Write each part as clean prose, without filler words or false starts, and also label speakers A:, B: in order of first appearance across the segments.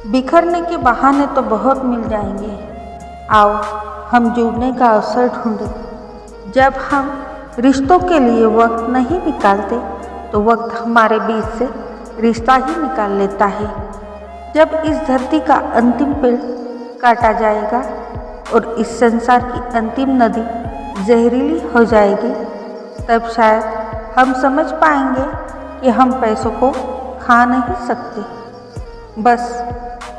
A: बिखरने के बहाने तो बहुत मिल जाएंगे। आओ हम जुड़ने का अवसर ढूंढें। जब हम रिश्तों के लिए वक्त नहीं निकालते तो वक्त हमारे बीच से रिश्ता ही निकाल लेता है। जब इस धरती का अंतिम पेड़ काटा जाएगा और इस संसार की अंतिम नदी जहरीली हो जाएगी, तब शायद हम समझ पाएंगे कि हम पैसों को खा नहीं सकते। बस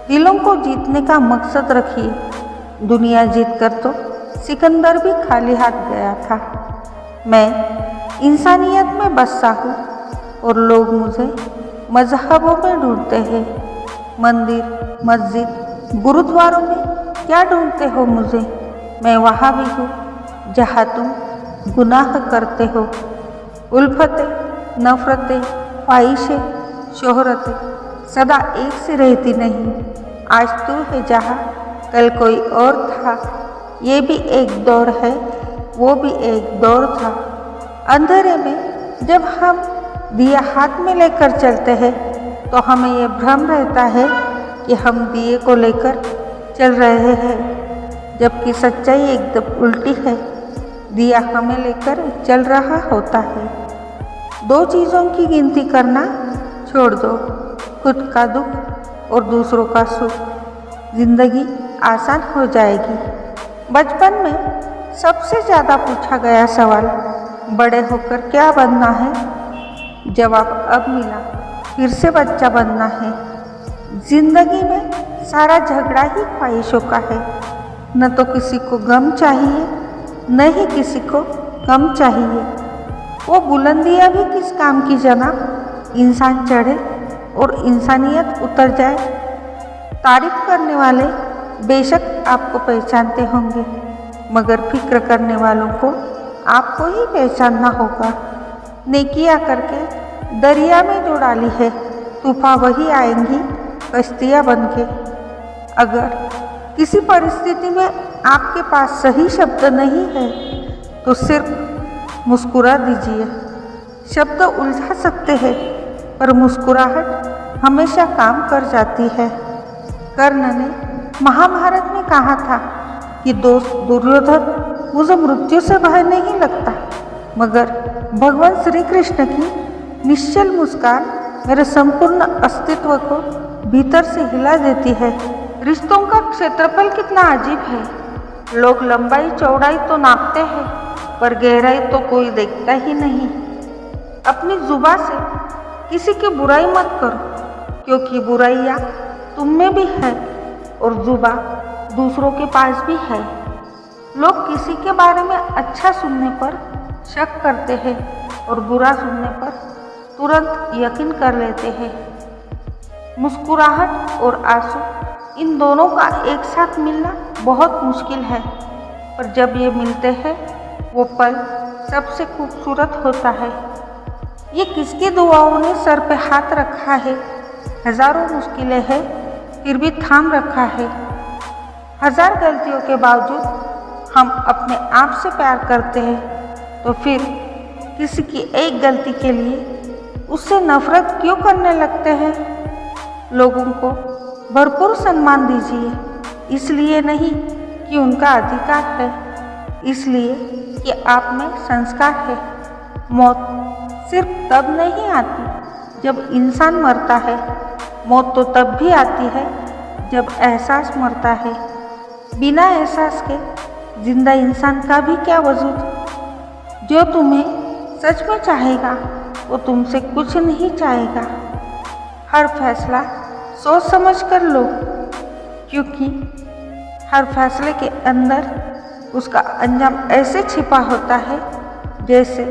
A: दिलों को जीतने का मकसद रखिए। दुनिया जीतकर तो सिकंदर भी खाली हाथ गया था। मैं इंसानियत में बसा हूँ और लोग मुझे मजहबों में ढूंढते हैं। मंदिर, मस्जिद, गुरुद्वारों में क्या ढूंढते हो मुझे? मैं वहाँ भी हूँ जहाँ तुम गुनाह करते हो। उल्फतें, नफ़रतें, ख्वाहिशें, शोहरतें सदा एक से रहती नहीं। आज तू है जहाँ कल कोई और था। ये भी एक दौर है, वो भी एक दौर था। अंधेरे में जब हम दिया हाथ में लेकर चलते हैं तो हमें ये भ्रम रहता है कि हम दिए को लेकर चल रहे हैं, जबकि सच्चाई एकदम उल्टी है। दिया हमें लेकर चल रहा होता है। दो चीज़ों की गिनती करना छोड़ दो, खुद का दुख और दूसरों का सुख। जिंदगी आसान हो जाएगी। बचपन में सबसे ज़्यादा पूछा गया सवाल, बड़े होकर क्या बनना है? जवाब अब मिला, फिर से बच्चा बनना है। जिंदगी में सारा झगड़ा ही ख्वाहिशों का है। न तो किसी को गम चाहिए, न ही किसी को कम चाहिए। वो बुलंदियाँ भी किस काम की जनाब? इंसान चढ़े और इंसानियत उतर जाए। तारीफ करने वाले बेशक आपको पहचानते होंगे, मगर फिक्र करने वालों को आपको ही पहचानना होगा। नेकियां करके दरिया में जो डाली है, तूफान वही आएंगी कश्तियाँ बनके। अगर किसी परिस्थिति में आपके पास सही शब्द नहीं है तो सिर्फ मुस्कुरा दीजिए। शब्द उलझा सकते हैं पर मुस्कुराहट हमेशा काम कर जाती है। कर्ण ने महाभारत में कहा था कि दोस्त दुर्योधन, मुझे मृत्यु से भय नहीं लगता, मगर भगवान श्री कृष्ण की निश्चल मुस्कान मेरे संपूर्ण अस्तित्व को भीतर से हिला देती है। रिश्तों का क्षेत्रफल कितना अजीब है। लोग लंबाई चौड़ाई तो नापते हैं पर गहराई तो कोई देखता ही नहीं। अपनी जुबान से किसी की बुराई मत करो, क्योंकि बुराइयाँ तुम में भी है और जुबान दूसरों के पास भी है। लोग किसी के बारे में अच्छा सुनने पर शक करते हैं और बुरा सुनने पर तुरंत यकीन कर लेते हैं। मुस्कुराहट और आंसू, इन दोनों का एक साथ मिलना बहुत मुश्किल है, पर जब ये मिलते हैं वो पल सबसे खूबसूरत होता है। ये किसकी दुआओं ने सर पे हाथ रखा है? हजारों मुश्किलें हैं फिर भी थाम रखा है। हजार गलतियों के बावजूद हम अपने आप से प्यार करते हैं, तो फिर किसी की एक गलती के लिए उससे नफरत क्यों करने लगते हैं? लोगों को भरपूर सम्मान दीजिए, इसलिए नहीं कि उनका अधिकार है, इसलिए कि आप में संस्कार है। मौत सिर्फ तब नहीं आती जब इंसान मरता है, मौत तो तब भी आती है जब एहसास मरता है। बिना एहसास के जिंदा इंसान का भी क्या वजूद। जो तुम्हें सच में चाहेगा वो तुमसे कुछ नहीं चाहेगा। हर फैसला सोच समझ कर लो, क्योंकि हर फैसले के अंदर उसका अंजाम ऐसे छिपा होता है जैसे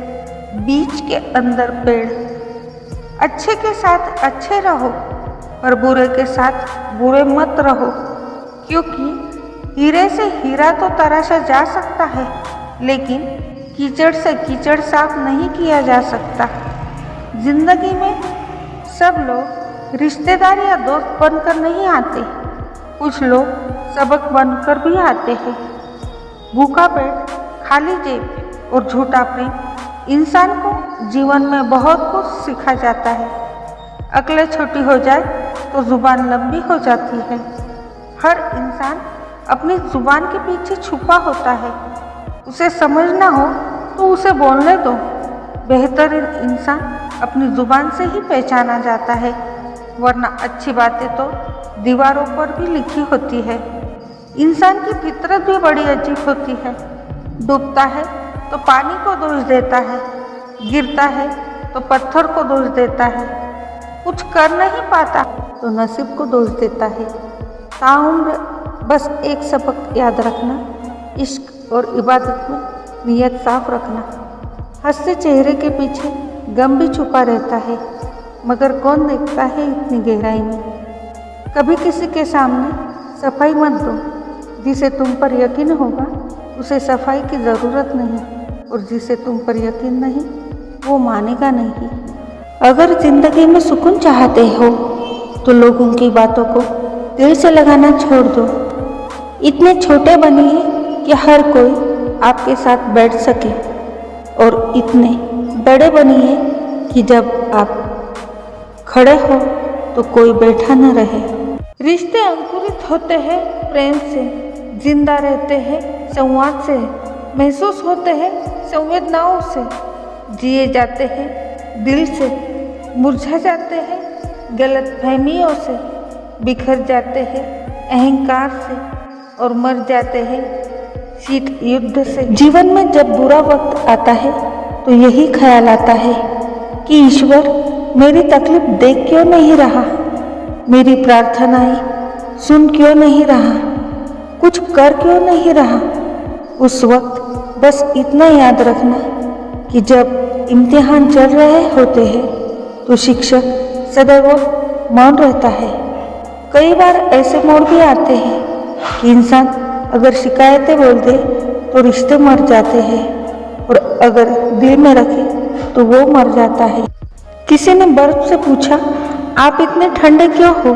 A: बीज के अंदर पेड़। अच्छे के साथ अच्छे रहो पर बुरे के साथ बुरे मत रहो, क्योंकि हीरे से हीरा तो तराशा जा सकता है, लेकिन कीचड़ से कीचड़ साफ नहीं किया जा सकता। जिंदगी में सब लोग रिश्तेदार या दोस्त बनकर नहीं आते, कुछ लोग सबक बनकर भी आते हैं। भूखा पेट, खाली जेब और झूठा प्रेम इंसान को जीवन में बहुत कुछ सिखा जाता है। अक्लें छोटी हो जाए तो जुबान लंबी हो जाती है। हर इंसान अपनी जुबान के पीछे छुपा होता है। उसे समझना हो तो उसे बोलने दो। बेहतरीन इंसान अपनी जुबान से ही पहचाना जाता है, वरना अच्छी बातें तो दीवारों पर भी लिखी होती है। इंसान की फितरत भी बड़ी अजीब होती है। डूबता है तो पानी को दोष देता है, गिरता है तो पत्थर को दोष देता है, कुछ कर नहीं पाता तो नसीब को दोष देता है। ताउम्र बस एक सबक याद रखना, इश्क और इबादत में नियत साफ रखना। हंसते चेहरे के पीछे गम भी छुपा रहता है, मगर कौन देखता है इतनी गहराई में। कभी किसी के सामने सफाई मत दो। जिसे तुम पर यकीन होगा उसे सफाई की ज़रूरत नहीं, और जिसे तुम पर यकीन नहीं वो मानेगा नहीं। अगर ज़िंदगी में सुकून चाहते हो तो लोगों की बातों को दिल से लगाना छोड़ दो। इतने छोटे बनिए कि हर कोई आपके साथ बैठ सके, और इतने बड़े बनिए कि जब आप खड़े हो तो कोई बैठा न रहे। रिश्ते अंकुरित होते हैं प्रेम से, जिंदा रहते हैं संवाद से, महसूस होते हैं संवेदनाओं से, जिए जाते हैं दिल से, मुरझा जाते हैं गलतफहमियों से, बिखर जाते हैं अहंकार से, और मर जाते हैं शीत युद्ध से। जीवन में जब बुरा वक्त आता है तो यही ख्याल आता है कि ईश्वर मेरी तकलीफ देख क्यों नहीं रहा, मेरी प्रार्थनाएं सुन क्यों नहीं रहा, कुछ कर क्यों नहीं रहा। उस वक्त बस इतना याद रखना कि जब इम्तिहान चल रहे होते हैं तो शिक्षक सदैव मौन रहता है। कई बार ऐसे मोड़ भी आते हैं कि इंसान अगर शिकायतें बोल दे तो रिश्ते मर जाते हैं, और अगर दिल में रखे तो वो मर जाता है। किसी ने बर्फ से पूछा, आप इतने ठंडे क्यों हो?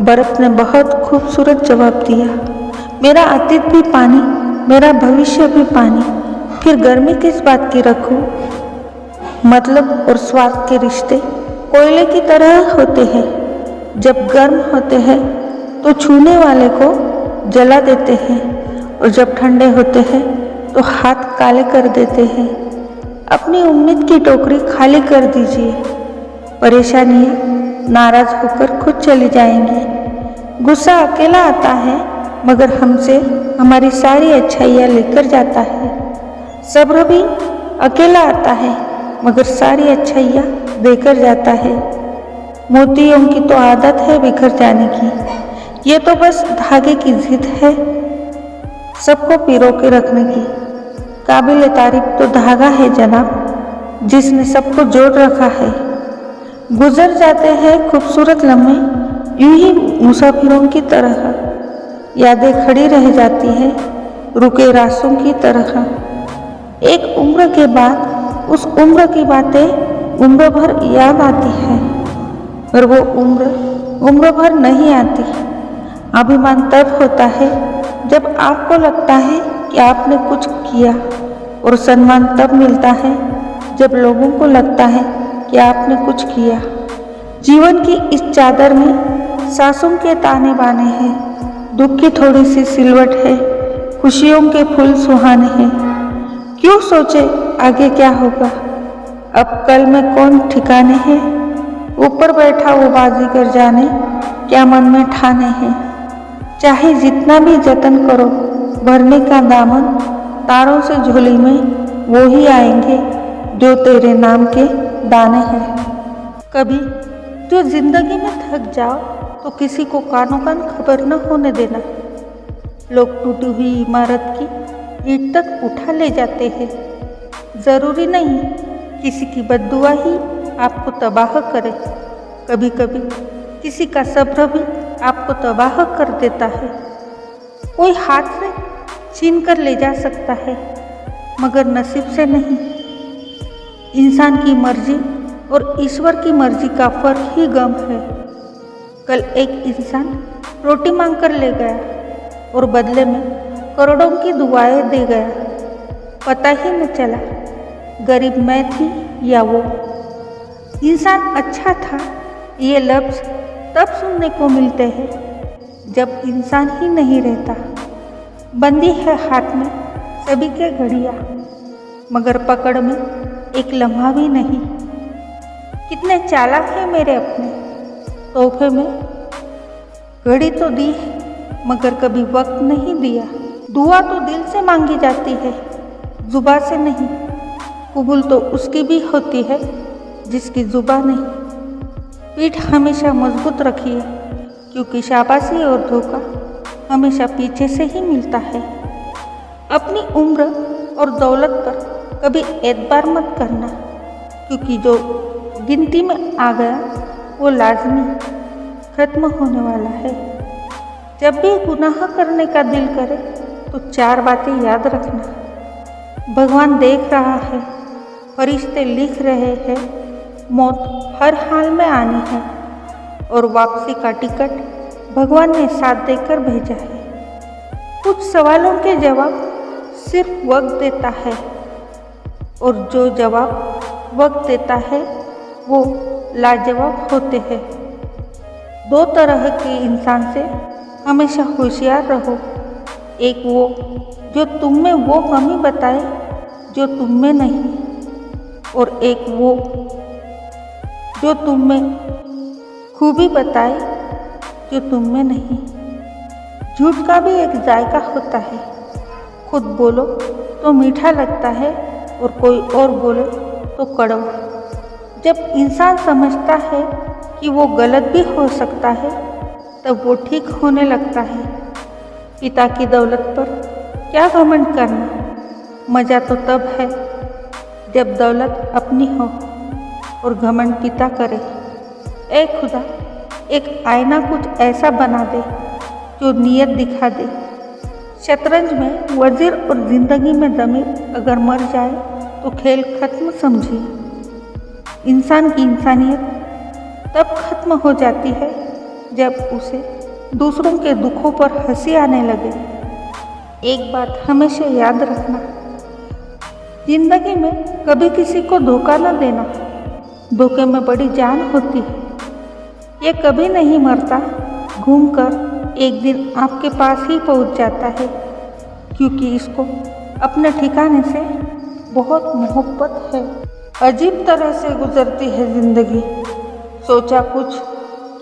A: बर्फ ने बहुत खूबसूरत जवाब दिया, मेरा अतीत भी पानी, मेरा भविष्य भी पानी, फिर गर्मी किस बात की रखूं? मतलब और स्वार्थ के रिश्ते कोयले की तरह होते हैं। जब गर्म होते हैं तो छूने वाले को जला देते हैं, और जब ठंडे होते हैं तो हाथ काले कर देते हैं। अपनी उम्मीद की टोकरी खाली कर दीजिए। परेशानियाँ नाराज होकर खुद चली जाएंगी। गुस्सा अकेला आता है मगर हमसे हमारी सारी अच्छाइयाँ लेकर जाता है। सब्र भी अकेला आता है मगर सारी अच्छाइयाँ देकर जाता है। मोतियों की तो आदत है बिखर जाने की, ये तो बस धागे की जिद है सबको पिरो के रखने की। काबिल तारीफ तो धागा है जनाब, जिसने सबको जोड़ रखा है। गुजर जाते हैं खूबसूरत लम्हे यूं ही मुसाफिरों की तरह, यादें खड़ी रह जाती हैं रुके रास्तों की तरह। एक उम्र के बाद उस उम्र की बातें उम्र भर याद आती है, पर वो उम्र भर नहीं आती। अभिमान तब होता है जब आपको लगता है कि आपने कुछ किया, और सम्मान तब मिलता है जब लोगों को लगता है कि आपने कुछ किया। जीवन की इस चादर में सांसों के ताने बाने हैं, दुख की थोड़ी सी सिलवट है, खुशियों के फूल सुहाने हैं। क्यों सोचे आगे क्या होगा, अब कल में कौन ठिकाने हैं। ऊपर बैठा वो बाजीगर जाने क्या मन में ठाने हैं। चाहे जितना भी जतन करो भरने का दामन, तारों से झोली में वो ही आएंगे जो तेरे नाम के दाने हैं। कभी जो जिंदगी में थक जाओ तो किसी को कानों कान खबर न होने देना। लोग टूटी हुई इमारत की ईंट तक उठा ले जाते हैं। ज़रूरी नहीं किसी की बद्दुआ ही आपको तबाह करे, कभी कभी किसी का सब्र भी आपको तबाह कर देता है। कोई हाथ से छीन कर ले जा सकता है मगर नसीब से नहीं। इंसान की मर्जी और ईश्वर की मर्जी का फर्क ही गम है। कल एक इंसान रोटी मांग कर ले गया और बदले में करोड़ों की दुआएं दे गया। पता ही न चला गरीब मैं थी या वो। इंसान अच्छा था ये लफ्ज़ तब सुनने को मिलते हैं जब इंसान ही नहीं रहता। बंदी है हाथ में सभी के घड़ियाँ, मगर पकड़ में एक लम्हा भी नहीं। कितने चालाक है मेरे अपने, तोहफे में घड़ी तो दी है मगर कभी वक्त नहीं दिया। दुआ तो दिल से मांगी जाती है, जुबां से नहीं। कबूल तो उसकी भी होती है जिसकी जुबां नहीं। पीठ हमेशा मजबूत रखिए, क्योंकि शाबाशी और धोखा हमेशा पीछे से ही मिलता है। अपनी उम्र और दौलत पर कभी एतबार मत करना, क्योंकि जो गिनती में आ गया वो लाजमी खत्म होने वाला है। जब भी गुनाह करने का दिल करे तो 4 बातें याद रखना। भगवान देख रहा है, फरिश्ते लिख रहे हैं, मौत हर हाल में आनी है और वापसी का टिकट भगवान ने साथ देकर भेजा है। कुछ सवालों के जवाब सिर्फ वक्त देता है, और जो जवाब वक्त देता है वो लाजवाब होते हैं। 2 तरह के इंसान से हमेशा होशियार रहो। एक वो जो तुम में वो कमी बताए जो तुम में नहीं, और एक वो जो तुम में खूबी बताए जो तुम में नहीं। झूठ का भी एक जायका होता है। खुद बोलो तो मीठा लगता है और कोई और बोले तो कड़वा। जब इंसान समझता है कि वो गलत भी हो सकता है, तब वो ठीक होने लगता है। पिता की दौलत पर क्या घमंड करना, मज़ा तो तब है जब दौलत अपनी हो और घमंड पिता करे। ए खुदा, एक आईना कुछ ऐसा बना दे जो नीयत दिखा दे। शतरंज में वजीर और ज़िंदगी में ज़मीर अगर मर जाए तो खेल खत्म समझिए। इंसान की इंसानियत तब खत्म हो जाती है जब उसे दूसरों के दुखों पर हंसी आने लगे। एक बात हमेशा याद रखना, जिंदगी में कभी किसी को धोखा न देना। धोखे में बड़ी जान होती है। ये कभी नहीं मरता, घूमकर एक दिन आपके पास ही पहुंच जाता है, क्योंकि इसको अपने ठिकाने से बहुत मोहब्बत है। अजीब तरह से गुजरती है ज़िंदगी। सोचा कुछ,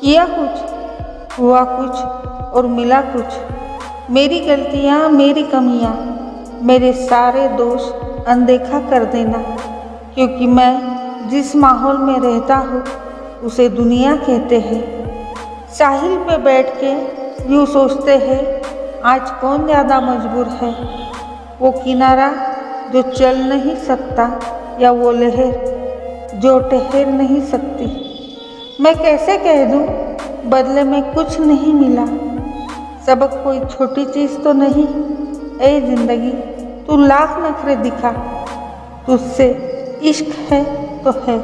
A: किया कुछ, हुआ कुछ और मिला कुछ। मेरी गलतियाँ, मेरी कमियाँ, मेरे सारे दोष अनदेखा कर देना, क्योंकि मैं जिस माहौल में रहता हूँ उसे दुनिया कहते हैं। साहिल पे बैठ के यूँ सोचते हैं, आज कौन ज़्यादा मजबूर है, वो किनारा जो चल नहीं सकता या वो लहर जो ठहर नहीं सकती। मैं कैसे कह दूँ बदले में कुछ नहीं मिला। सबक कोई छोटी चीज़ तो नहीं। ए ज़िंदगी, तू लाख नखरे दिखा, तुझसे इश्क है तो है।